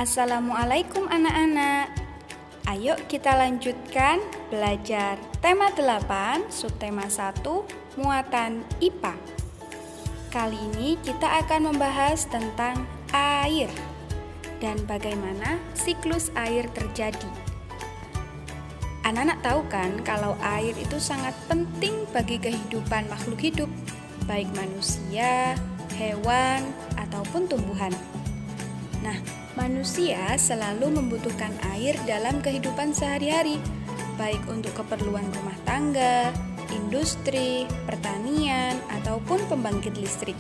Assalamualaikum anak-anak. Ayo kita lanjutkan belajar tema 8, subtema 1, muatan IPA. Kali ini kita akan membahas tentang air dan bagaimana siklus air terjadi. Anak-anak tahu kan kalau air itu sangat penting bagi kehidupan makhluk hidup, baik manusia, hewan, ataupun tumbuhan. Nah, manusia selalu membutuhkan air dalam kehidupan sehari-hari, baik untuk keperluan rumah tangga, industri, pertanian, ataupun pembangkit listrik.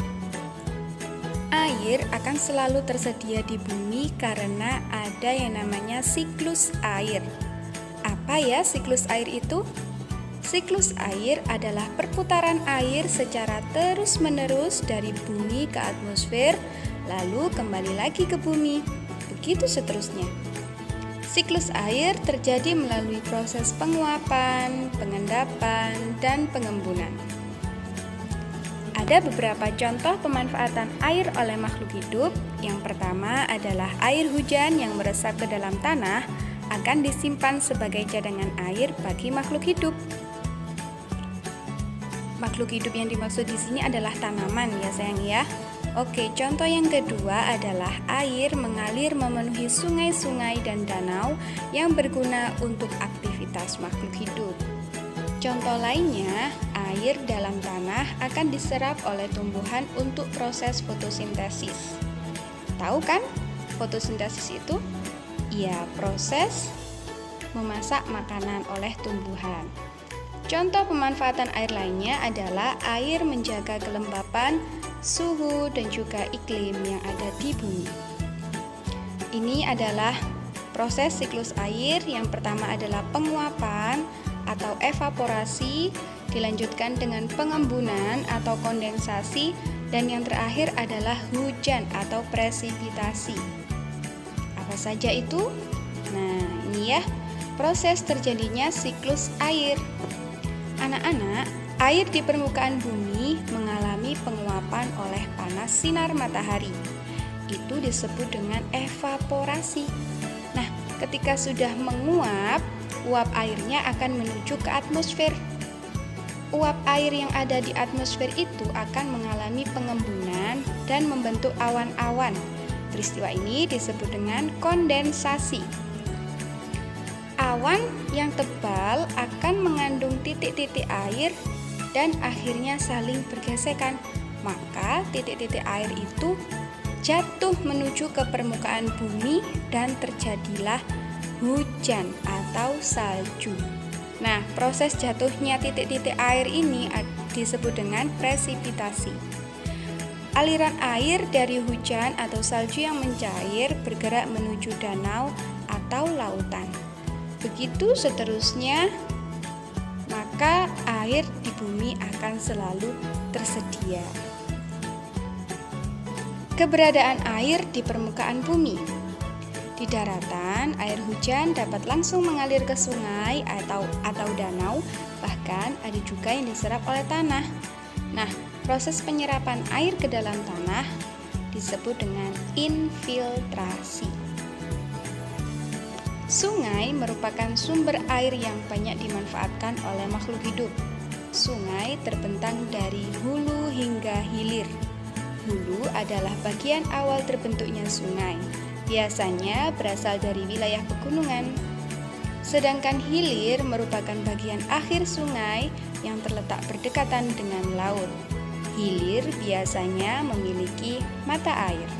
Air akan selalu tersedia di bumi karena ada yang namanya siklus air. Apa ya siklus air itu? Siklus air adalah perputaran air secara terus-menerus dari bumi ke atmosfer, lalu kembali lagi ke bumi. Begitu seterusnya. Siklus air terjadi melalui proses penguapan, pengendapan, dan pengembunan. Ada beberapa contoh pemanfaatan air oleh makhluk hidup. Yang pertama adalah air hujan yang meresap ke dalam tanah akan disimpan sebagai cadangan air bagi makhluk hidup. Makhluk hidup yang dimaksud di sini adalah tanaman ya sayang ya. Oke, contoh yang kedua adalah air mengalir memenuhi sungai-sungai dan danau yang berguna untuk aktivitas makhluk hidup. Contoh lainnya, air dalam tanah akan diserap oleh tumbuhan untuk proses fotosintesis. Tahu kan fotosintesis itu? Ya, proses memasak makanan oleh tumbuhan. Contoh pemanfaatan air lainnya adalah air menjaga kelembapan, suhu, dan juga iklim yang ada di bumi. Ini adalah proses siklus air. Yang pertama adalah penguapan atau evaporasi, dilanjutkan dengan pengembunan atau kondensasi, dan yang terakhir adalah hujan atau presipitasi. Apa saja itu? Nah, ini ya, proses terjadinya siklus air. Anak-anak, air di permukaan bumi mengalami penguapan oleh panas sinar matahari. Itu disebut dengan evaporasi. Nah, ketika sudah menguap, uap airnya akan menuju ke atmosfer. Uap air yang ada di atmosfer itu akan mengalami pengembunan dan membentuk awan-awan. Peristiwa ini disebut dengan kondensasi. Awan yang tebal akan mengandung titik-titik air dan akhirnya saling bergesekan. Maka titik-titik air itu jatuh menuju ke permukaan bumi dan terjadilah hujan atau salju. Nah, proses jatuhnya titik-titik air ini disebut dengan presipitasi. Aliran air dari hujan atau salju yang mencair bergerak menuju danau atau lautan. Begitu seterusnya, maka air di bumi akan selalu tersedia. Keberadaan air di permukaan bumi. Di daratan, air hujan dapat langsung mengalir ke sungai atau danau, bahkan ada juga yang diserap oleh tanah. Nah, proses penyerapan air ke dalam tanah disebut dengan infiltrasi. Sungai merupakan sumber air yang banyak dimanfaatkan oleh makhluk hidup. Sungai terbentang dari hulu hingga hilir. Hulu adalah bagian awal terbentuknya sungai. Biasanya berasal dari wilayah pegunungan. Sedangkan hilir merupakan bagian akhir sungai yang terletak berdekatan dengan laut. Hilir biasanya memiliki mata air.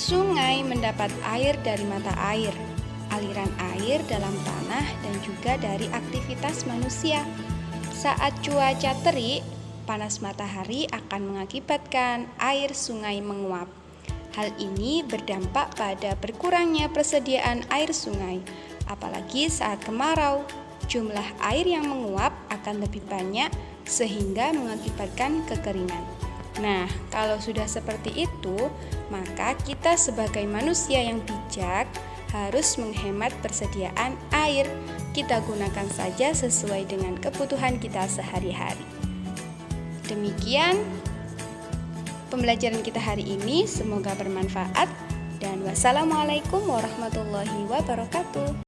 Sungai mendapat air dari mata air, aliran air dalam tanah, dan juga dari aktivitas manusia. Saat cuaca terik, panas matahari akan mengakibatkan air sungai menguap. Hal ini berdampak pada berkurangnya persediaan air sungai, apalagi saat kemarau. Jumlah air yang menguap akan lebih banyak sehingga mengakibatkan kekeringan. Nah, kalau sudah seperti itu, maka kita sebagai manusia yang bijak harus menghemat persediaan air. Kita gunakan saja sesuai dengan kebutuhan kita sehari-hari. Demikian pembelajaran kita hari ini, semoga bermanfaat. Dan wassalamualaikum warahmatullahi wabarakatuh.